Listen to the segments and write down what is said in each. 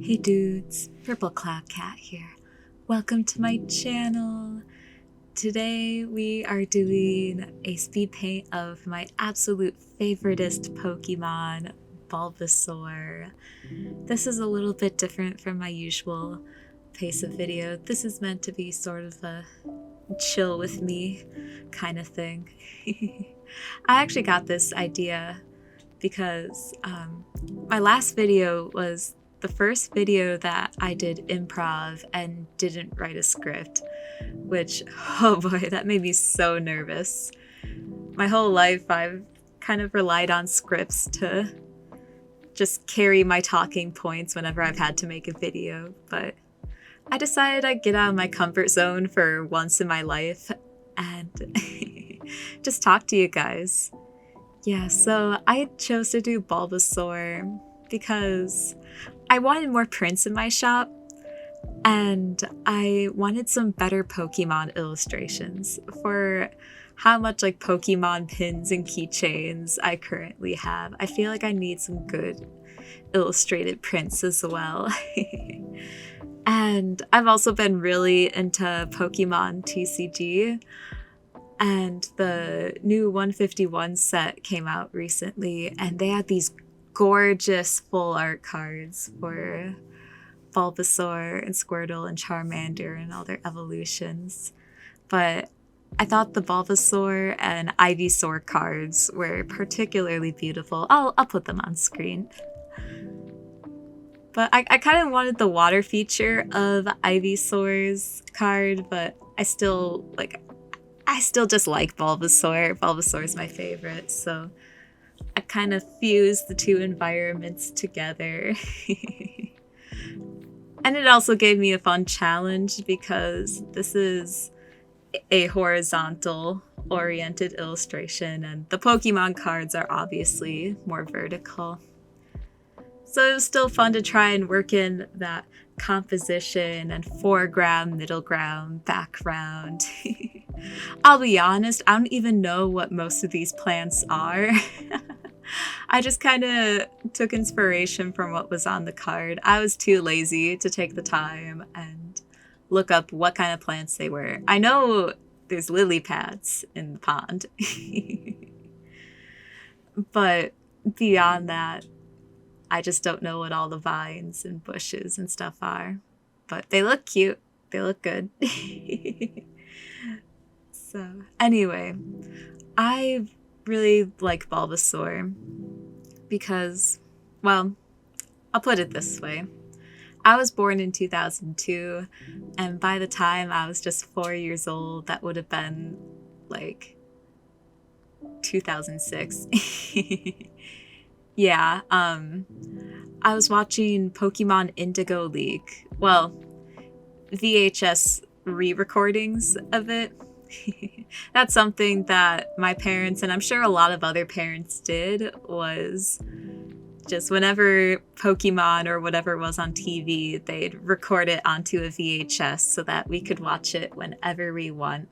Hey dudes, Purple Cloud Cat here. Welcome to my channel. Today we are doing a speed paint of my absolute favoriteest Pokemon, Bulbasaur. This is a little bit different from my usual pace of video. This is meant to be sort of a chill with me kind of thing. I actually got this idea because my last video was the first video that I did improv and didn't write a script, which, oh boy, that made me so nervous. My whole life I've kind of relied on scripts to just carry my talking points whenever I've had to make a video, but I decided I'd get out of my comfort zone for once in my life and just talk to you guys. Yeah, so I chose to do Bulbasaur because I wanted more prints in my shop, and I wanted some better Pokemon illustrations for how much like Pokemon pins and keychains I currently have. I feel like I need some good illustrated prints as well. And I've also been really into Pokemon TCG, and the new 151 set came out recently, and they had these gorgeous full art cards for Bulbasaur and Squirtle and Charmander and all their evolutions. But I thought the Bulbasaur and Ivysaur cards were particularly beautiful. I'll put them on screen. But I kind of wanted the water feature of Ivysaur's card, but I still just like Bulbasaur. Bulbasaur is my favorite, so I kind of fused the two environments together. And it also gave me a fun challenge because this is a horizontal oriented illustration and the Pokemon cards are obviously more vertical. So it was still fun to try and work in that composition and foreground, middle ground, background. I'll be honest, I don't even know what most of these plants are. I just kind of took inspiration from what was on the card. I was too lazy to take the time and look up what kind of plants they were. I know there's lily pads in the pond. But beyond that, I just don't know what all the vines and bushes and stuff are. But they look cute. They look good. So anyway, I really like Bulbasaur because, well, I'll put it this way. I was born in 2002, and by the time I was just 4 years old, that would have been like 2006. Yeah, I was watching Pokemon Indigo League. Well, VHS re-recordings of it. That's something that my parents, and I'm sure a lot of other parents did, was just whenever Pokemon or whatever was on TV, they'd record it onto a VHS so that we could watch it whenever we want.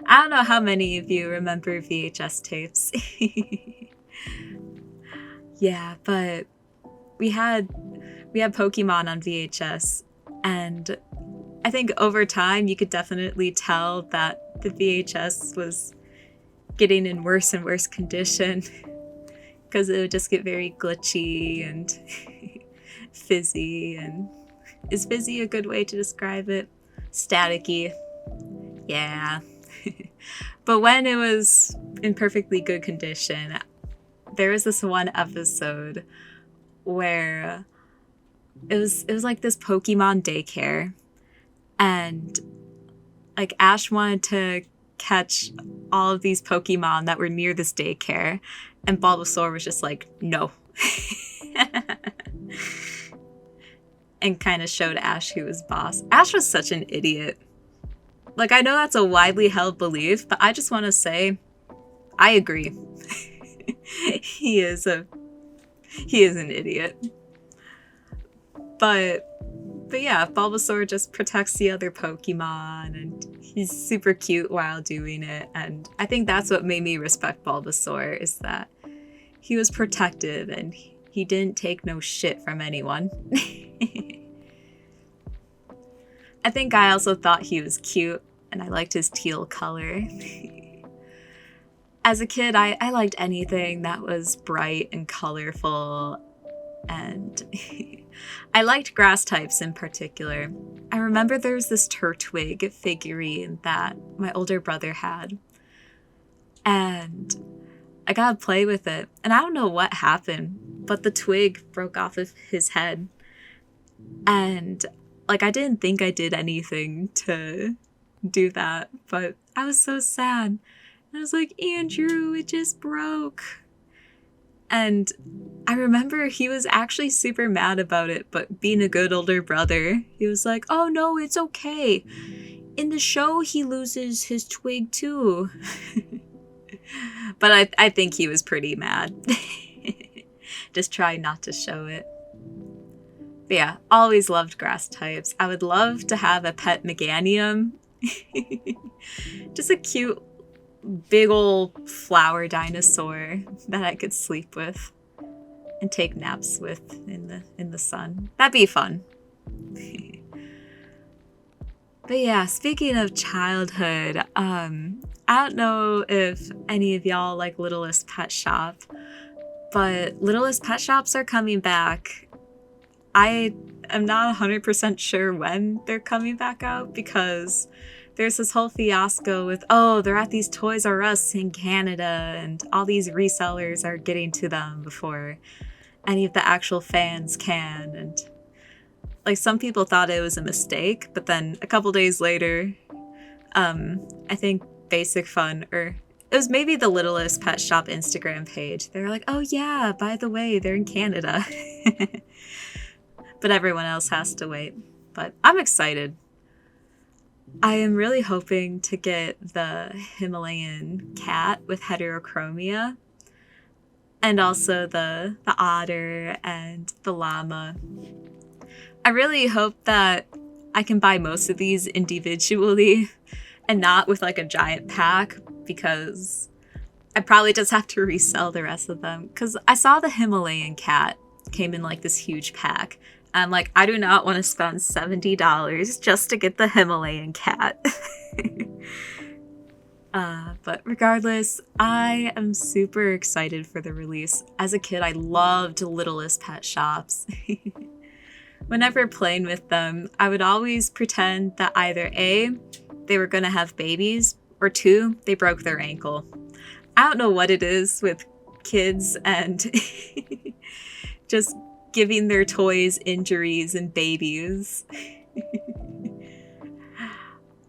I don't know how many of you remember VHS tapes. Yeah, but we had Pokemon on VHS, and I think over time you could definitely tell that the VHS was getting in worse and worse condition because it would just get very glitchy and fizzy. And is fizzy a good way to describe it? Staticky. Yeah. But when it was in perfectly good condition, there was this one episode where it was like this Pokemon daycare, and like Ash wanted to catch all of these Pokemon that were near this daycare, and Bulbasaur was just like, no. And kind of showed Ash who was boss. Ash was such an idiot. Like, I know that's a widely held belief, but I just want to say, I agree. He is an idiot. But yeah, Bulbasaur just protects the other Pokemon, and he's super cute while doing it. And I think that's what made me respect Bulbasaur, is that he was protective and he didn't take no shit from anyone. I think I also thought he was cute, and I liked his teal color. As a kid, I liked anything that was bright and colorful, and I liked grass types in particular. I remember there was this Turtwig figurine that my older brother had, and I got to play with it, and I don't know what happened, but the twig broke off of his head, and like I didn't think I did anything to do that, but I was so sad. And I was like, Andrew, it just broke. And I remember he was actually super mad about it, but being a good older brother, he was like, oh no, it's okay. In the show, he loses his twig too. But I think he was pretty mad. Just try not to show it. But yeah, always loved grass types. I would love to have a pet meganium. Just a cute, big old flower dinosaur that I could sleep with and take naps with in the sun. That'd be fun. But yeah, speaking of childhood, I don't know if any of y'all like Littlest Pet Shop, but Littlest Pet Shops are coming back. I am not 100% sure when they're coming back out because there's this whole fiasco with, oh, they're at these Toys R Us in Canada and all these resellers are getting to them before any of the actual fans can. And like some people thought it was a mistake, but then a couple days later, I think Basic Fun, or it was maybe the Littlest Pet Shop Instagram page. They were like, oh yeah, by the way, they're in Canada. But everyone else has to wait. But I'm excited. I am really hoping to get the Himalayan cat with heterochromia, and also the otter and the llama. I really hope that I can buy most of these individually and not with like a giant pack, because I probably just have to resell the rest of them. Because I saw the Himalayan cat came in like this huge pack. I'm like, I do not want to spend $70 just to get the Himalayan cat. But regardless, I am super excited for the release. As a kid, I loved Littlest Pet Shops. Whenever playing with them, I would always pretend that either A, they were going to have babies, or 2, they broke their ankle. I don't know what it is with kids and just giving their toys injuries and babies.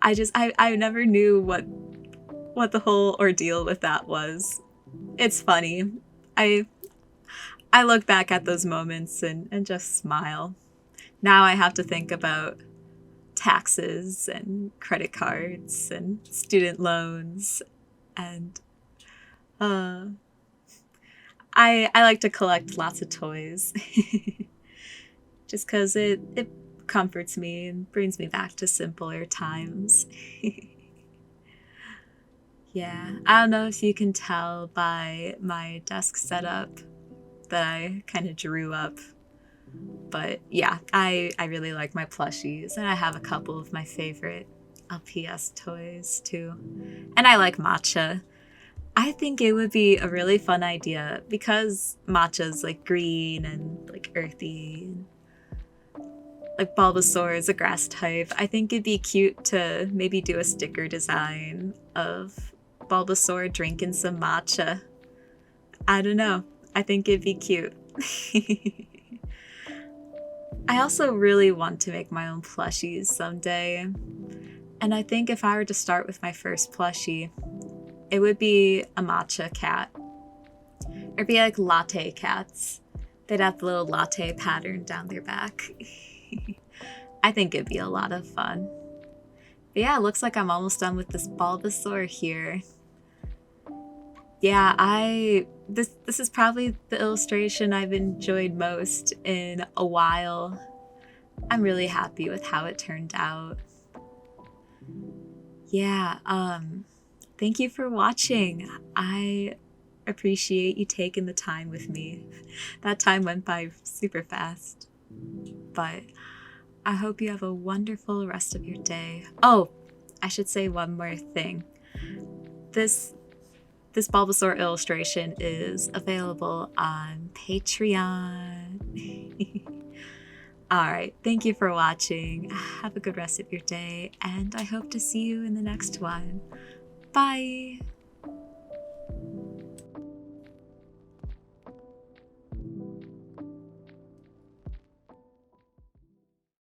I never knew what the whole ordeal with that was. It's funny. I look back at those moments and just smile. Now I have to think about taxes and credit cards and student loans, and I like to collect lots of toys just because it comforts me and brings me back to simpler times. Yeah, I don't know if you can tell by my desk setup that I kind of drew up, but yeah, I really like my plushies, and I have a couple of my favorite LPS toys too, and I like matcha. I think it would be a really fun idea because matcha's like green and like earthy. Like Bulbasaur is a grass type. I think it'd be cute to maybe do a sticker design of Bulbasaur drinking some matcha. I don't know. I think it'd be cute. I also really want to make my own plushies someday. And I think if I were to start with my first plushie, it would be a matcha cat. It'd be like latte cats. They'd have the little latte pattern down their back. I think it'd be a lot of fun. But yeah, it looks like I'm almost done with this Bulbasaur here. Yeah, this is probably the illustration I've enjoyed most in a while. I'm really happy with how it turned out. Yeah, thank you for watching. I appreciate you taking the time with me. That time went by super fast. But I hope you have a wonderful rest of your day. Oh, I should say one more thing. This Bulbasaur illustration is available on Patreon. Alright, thank you for watching. Have a good rest of your day, and I hope to see you in the next one. Bye!